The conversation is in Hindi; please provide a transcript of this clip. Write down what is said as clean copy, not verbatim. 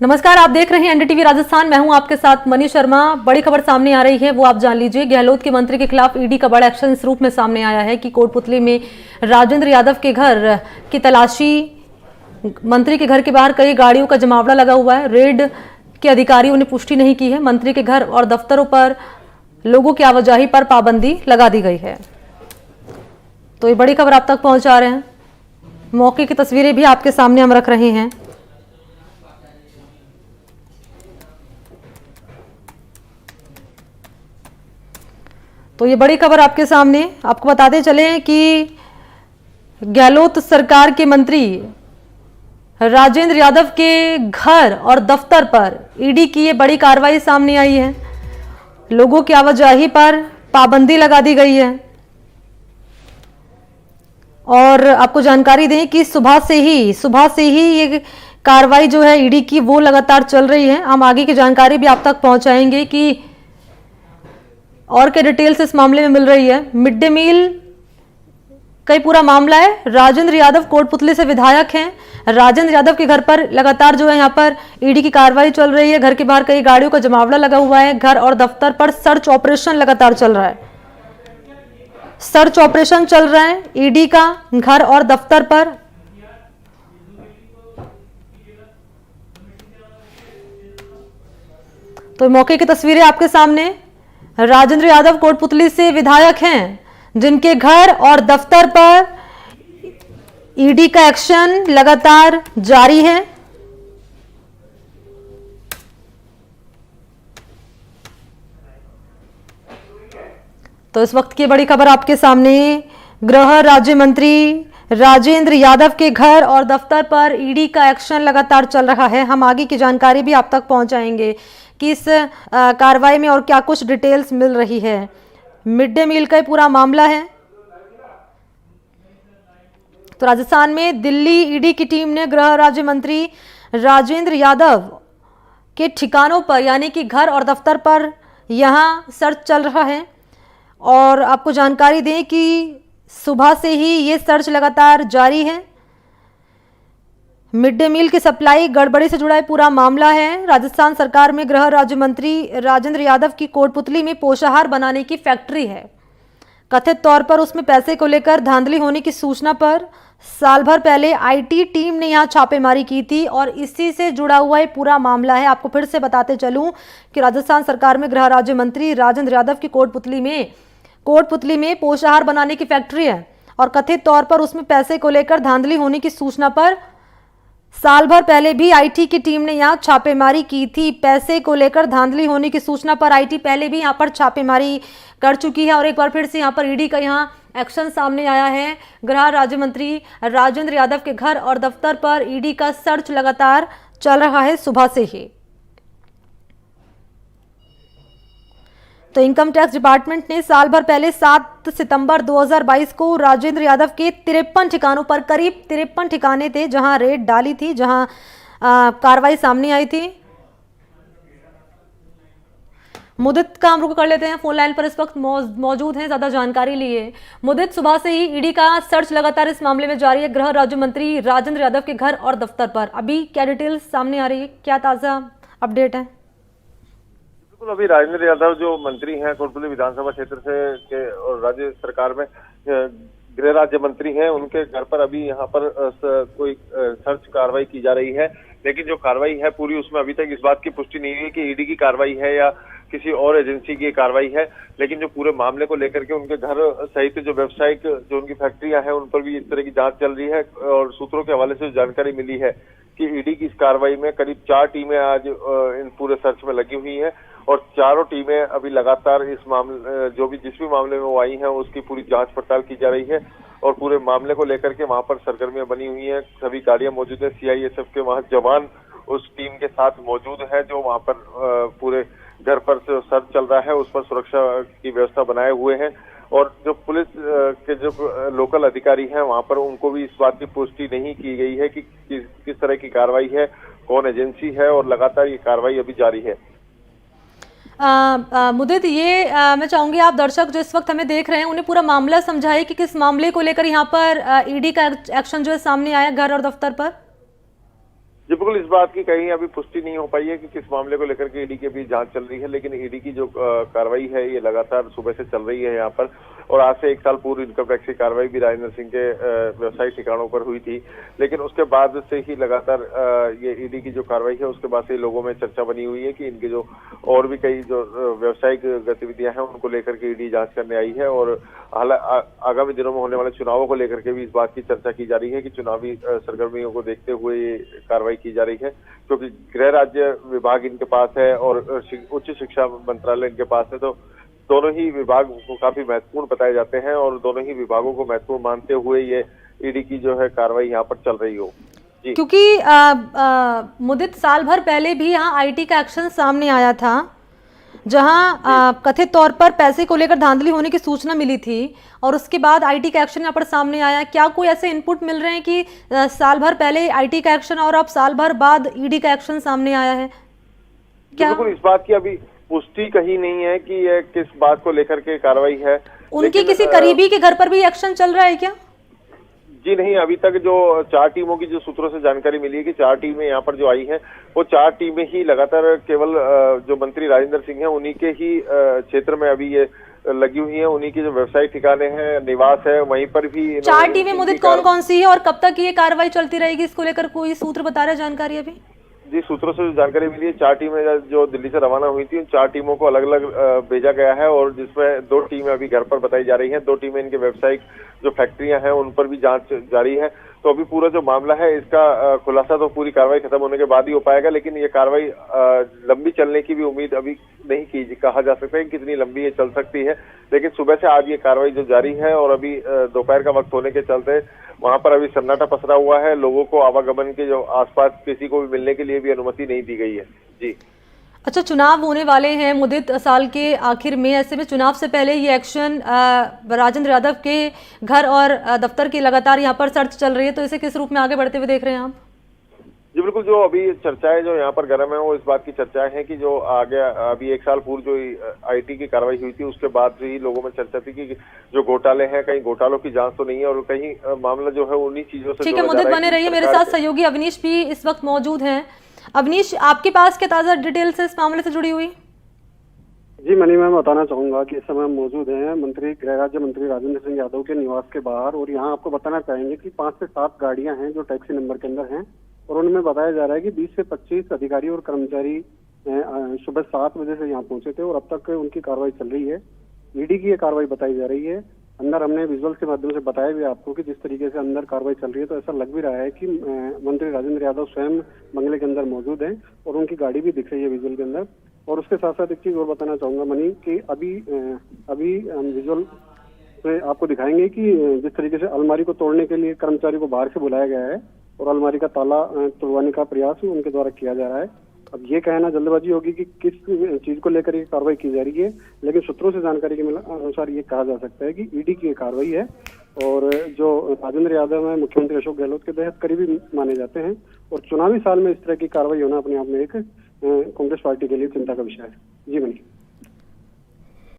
नमस्कार, आप देख रहे हैं एनडीटीवी राजस्थान। मैं हूं आपके साथ मनी शर्मा। बड़ी खबर सामने आ रही है, वो आप जान लीजिए। गहलोत के मंत्री के खिलाफ ईडी का बड़ा एक्शन इस रूप में सामने आया है कि कोटपुतली में राजेंद्र यादव के घर की तलाशी, मंत्री के घर के बाहर कई गाड़ियों का जमावड़ा लगा हुआ है। रेड के अधिकारियों ने पुष्टि नहीं की है। मंत्री के घर और दफ्तरों पर लोगों की आवाजाही पर पाबंदी लगा दी गई है। तो ये बड़ी खबर आप तक पहुंचा रहे हैं। मौके की तस्वीरें भी आपके सामने हम रख रहे हैं। तो ये बड़ी खबर आपके सामने। आपको बताते चले कि गहलोत सरकार के मंत्री राजेंद्र यादव के घर और दफ्तर पर ईडी की ये बड़ी कार्रवाई सामने आई है। लोगों की आवाजाही पर पाबंदी लगा दी गई है। और आपको जानकारी दें कि सुबह से ही ये कार्रवाई जो है ईडी की वो लगातार चल रही है। हम आगे की जानकारी भी आप तक पहुंचाएंगे कि और क्या डिटेल्स इस मामले में मिल रही है। मिड डे मील का पूरा मामला है। राजेंद्र यादव कोटपुतली से विधायक हैं। राजेंद्र यादव के घर पर लगातार जो है यहाँ पर ईडी की कार्रवाई चल रही है। घर के बाहर कई गाड़ियों का जमावड़ा लगा हुआ है। घर और दफ्तर पर सर्च ऑपरेशन लगातार चल रहा है। सर्च ऑपरेशन चल रहा है ईडी का घर और दफ्तर पर। तो मौके की तस्वीरें आपके सामने। राजेंद्र यादव कोटपुतली से विधायक हैं, जिनके घर और दफ्तर पर ईडी का एक्शन लगातार जारी है। तो इस वक्त की बड़ी खबर आपके सामने। गृह राज्य मंत्री राजेंद्र यादव के घर और दफ्तर पर ईडी का एक्शन लगातार चल रहा है। हम आगे की जानकारी भी आप तक पहुंचाएंगे कि इस कार्रवाई में और क्या कुछ डिटेल्स मिल रही है। मिड डे मील का पूरा मामला है। तो राजस्थान में दिल्ली ईडी की टीम ने गृह राज्य मंत्री राजेंद्र यादव के ठिकानों पर यानी कि घर और दफ्तर पर यहां सर्च चल रहा है। और आपको जानकारी दें कि सुबह से ही ये सर्च लगातार जारी है। मिड डे मील की सप्लाई गड़बड़ी से जुड़ा पूरा मामला है। राजस्थान सरकार में गृह राज्य मंत्री राजेंद्र यादव की कोटपुतली में पोषाहार बनाने की फैक्ट्री है। कथित तौर पर उसमें पैसे को लेकर धांधली होने की सूचना पर साल भर पहले आईटी टीम ने यहां छापेमारी की थी और इसी से जुड़ा हुआ ये पूरा मामला है। आपको फिर से बताते चलूं कि राजस्थान सरकार में गृह राज्य मंत्री राजेंद्र यादव की कोटपुतली में पोषाहार बनाने की फैक्ट्री है और कथित तौर पर उसमें पैसे को लेकर धांधली होने की सूचना पर साल भर पहले भी आईटी की टीम ने यहां छापेमारी की थी। पैसे को लेकर धांधली होने की सूचना पर आईटी पहले भी यहां पर छापेमारी कर चुकी है और एक बार फिर से यहां पर ईडी का यहां एक्शन सामने आया है। गृह राज्य मंत्री राजेंद्र यादव के घर और दफ्तर पर ईडी का सर्च लगातार चल रहा है सुबह से ही। तो इनकम टैक्स डिपार्टमेंट ने साल भर पहले 7 सितंबर 2022 को राजेंद्र यादव के 53 ठिकानों पर, करीब 53 ठिकाने थे जहां रेड डाली थी, जहां कार्रवाई सामने आई थी। मुदित का हम रुख कर लेते हैं, फोन लाइन पर इस वक्त मौजूद हैं, ज्यादा जानकारी लिए। मुदित, सुबह से ही ईडी का सर्च लगातार इस मामले में जारी है गृह राज्य मंत्री राजेंद्र यादव के घर और दफ्तर पर। अभी क्या डिटेल्स सामने आ रही है, क्या ताजा अपडेट है? बिल्कुल, अभी राजेंद्र यादव जो मंत्री हैं कोटपुतली विधानसभा क्षेत्र से के और राज्य सरकार में गृह राज्य मंत्री हैं, उनके घर पर अभी यहाँ पर कोई सर्च कार्रवाई की जा रही है। लेकिन जो कार्रवाई है पूरी, उसमें अभी तक इस बात की पुष्टि नहीं हुई कि ईडी की कार्रवाई है या किसी और एजेंसी की कार्रवाई है। लेकिन जो पूरे मामले को लेकर के उनके घर सहित जो व्यावसायिक जो उनकी फैक्ट्रियां हैं उन पर भी इस तरह की जांच चल रही है। और सूत्रों के हवाले से जानकारी मिली है कि ईडी की इस कार्रवाई में करीब 4 टीमें आज इन पूरे सर्च में लगी हुई हैं और चारों टीमें अभी लगातार इस मामले जिस भी मामले में वो आई हैं उसकी पूरी जांच पड़ताल की जा रही है। और पूरे मामले को लेकर के वहां पर सरगर्मियां बनी हुई हैं, सभी गाड़ियां मौजूद है। सीआईएसएफ के वहां जवान उस टीम के साथ मौजूद है जो वहां पर पूरे घर पर जो सर्च चल रहा है उस पर सुरक्षा की व्यवस्था बनाए हुए हैं। और जो पुलिस के जो लोकल अधिकारी हैं वहां पर उनको भी इस बात की पुष्टि नहीं की गई है कि किस तरह की कार्रवाई है, कौन एजेंसी है, और लगातार ये कार्रवाई अभी जारी है। मुदित, ये मैं चाहूंगी आप दर्शक जो इस वक्त हमें देख रहे हैं उन्हें पूरा मामला समझाइए कि किस मामले को लेकर यहाँ पर ईडी का एक्शन जो है सामने आया घर और दफ्तर पर। जी बिल्कुल, इस बात की कहीं अभी पुष्टि नहीं हो पाई है कि किस मामले को लेकर के ईडी की अभी जांच चल रही है, लेकिन ईडी की जो कार्रवाई है ये लगातार सुबह से चल रही है यहाँ पर। और आज से 1 साल पूर्व इनकम टैक्स की कार्रवाई भी राजेंद्र सिंह के व्यवसायिक ठिकानों पर हुई थी, लेकिन उसके बाद से ही लगातार ये ईडी की जो कार्रवाई है उसके बाद से लोगों में चर्चा बनी हुई है कि इनके जो और भी कई जो व्यावसायिक गतिविधियां हैं उनको लेकर के ईडी जांच करने आई है। और आगामी दिनों में होने वाले चुनावों को लेकर के भी इस बात की चर्चा की जा रही है कि चुनावी सरगर्मियों को देखते हुए ये कार्रवाई की जा रही है, क्योंकि गृह राज्य विभाग इनके पास है और उच्च शिक्षा मंत्रालय इनके पास है। तो दोनों ही विभाग को काफी महत्वपूर्ण बताए जाते हैं और दोनों ही विभागों को महत्वपूर्ण मानते हुए ये ईडी की जो है कार्रवाई यहाँ पर चल रही हो। जी, क्योंकि मुदित साल भर पहले भी यहाँ आईटी का एक्शन सामने आया था, जहां कथित तौर पर पैसे को लेकर धांधली होने की सूचना मिली थी और उसके बाद आईटी का एक्शन यहाँ पर सामने आया। क्या कोई ऐसे इनपुट मिल रहे हैं कि साल भर पहले आईटी का एक्शन और अब साल भर बाद ईडी का एक्शन सामने आया है? क्या बिल्कुल, इस बात की अभी पुष्टि कहीं नहीं है कि यह किस बात को लेकर के कार्रवाई है। उनके किसी करीबी के घर पर भी एक्शन चल रहा है क्या? जी नहीं, अभी तक जो 4 टीमों की जो सूत्रों से जानकारी मिली है कि 4 टीमें यहाँ पर जो आई हैं वो 4 टीमें ही लगातार केवल जो मंत्री राजेंद्र सिंह हैं उन्हीं के ही क्षेत्र में अभी ये लगी हुई हैं। उन्हीं के जो व्यवसायिक ठिकाने हैं, निवास है, वहीं पर भी 4 टीमें मुदित कौन कौन सी है और कब तक ये कार्रवाई चलती रहेगी, इसको लेकर कोई सूत्र बता रहा है जानकारी अभी? जी, सूत्रों से जो जानकारी मिली है 4 टीमें जो दिल्ली से रवाना हुई थी उन 4 टीमों को अलग अलग भेजा गया है और जिसमें 2 टीमें अभी घर पर बताई जा रही हैं। 2 टीमें इनके व्यावसायिक जो फैक्ट्रियां हैं उन पर भी जांच जारी है। तो अभी पूरा जो मामला है इसका खुलासा तो पूरी कार्रवाई खत्म होने के बाद ही हो पाएगा, लेकिन ये कार्रवाई लंबी चलने की भी उम्मीद अभी नहीं की कहा जा सकता है कि कितनी लंबी ये चल सकती है। लेकिन सुबह से आज ये कार्रवाई जो जारी है और अभी दोपहर का वक्त होने के चलते वहां पर अभी सन्नाटा पसरा हुआ है। लोगों को आवागमन के जो आसपास किसी को भी मिलने के लिए भी अनुमति नहीं दी गई है। जी, अच्छा, चुनाव होने वाले हैं मुदित साल के आखिर में, ऐसे में चुनाव से पहले ये एक्शन राजेंद्र यादव के घर और दफ्तर की लगातार यहाँ पर सर्च चल रही है, तो इसे किस रूप में आगे बढ़ते हुए देख रहे हैं आप? जी बिल्कुल, जो अभी चर्चाएं जो यहाँ पर गर्म है वो इस बात की चर्चाएं हैं कि जो आगे अभी 1 साल पूर्व जो आईटी की कार्रवाई हुई थी उसके बाद ही लोगों में चर्चा थी कि जो घोटाले हैं कहीं घोटालों की जांच तो नहीं है और कहीं मामला जो है उन्हीं चीजों से। ठीक है मुदित, बने रहिए, मेरे साथ सहयोगी अवनीश भी इस वक्त मौजूद हैं। अवनीश, आपके पास क्या ताजा डिटेल्स है इस मामले से जुड़ी हुई? जी मनी, मैं बताना चाहूंगा कि इस समय हम मौजूद हैं गृह राज्य मंत्री राजेंद्र सिंह यादव के निवास के बाहर और यहाँ आपको बताना चाहेंगे कि 5 से 7 गाड़ियां हैं जो टैक्सी नंबर के अंदर हैं और उनमें बताया जा रहा है कि 20 से 25 अधिकारी और कर्मचारी सुबह 7 बजे से यहाँ पहुंचे थे और अब तक उनकी कार्रवाई चल रही है। ईडी की ये कार्रवाई बताई जा रही है। अंदर हमने विजुअल के माध्यम से बताया भी आपको कि जिस तरीके से अंदर कार्रवाई चल रही है तो ऐसा लग भी रहा है कि मंत्री राजेंद्र यादव स्वयं बंगले के अंदर मौजूद हैं और उनकी गाड़ी भी दिख रही है विजुअल के अंदर। और उसके साथ साथ एक चीज और बताना चाहूंगा मनी कि अभी हम विजुअल से आपको दिखाएंगे कि जिस तरीके से अलमारी को तोड़ने के लिए कर्मचारी को बाहर से बुलाया गया है और अलमारी का ताला तोड़वाने का प्रयास उनके द्वारा किया जा रहा है। अब ये कहना जल्दबाजी होगी कि किस चीज को लेकर ये कार्रवाई की जा रही है, लेकिन सूत्रों से जानकारी के अनुसार ये कहा जा सकता है कि ईडी की ये कार्रवाई है और जो राजेंद्र यादव है मुख्यमंत्री अशोक गहलोत के बेहद करीबी माने जाते हैं और चुनावी साल में इस तरह की कार्रवाई होना अपने आप में एक कांग्रेस पार्टी के लिए चिंता का विषय है। जी मनी।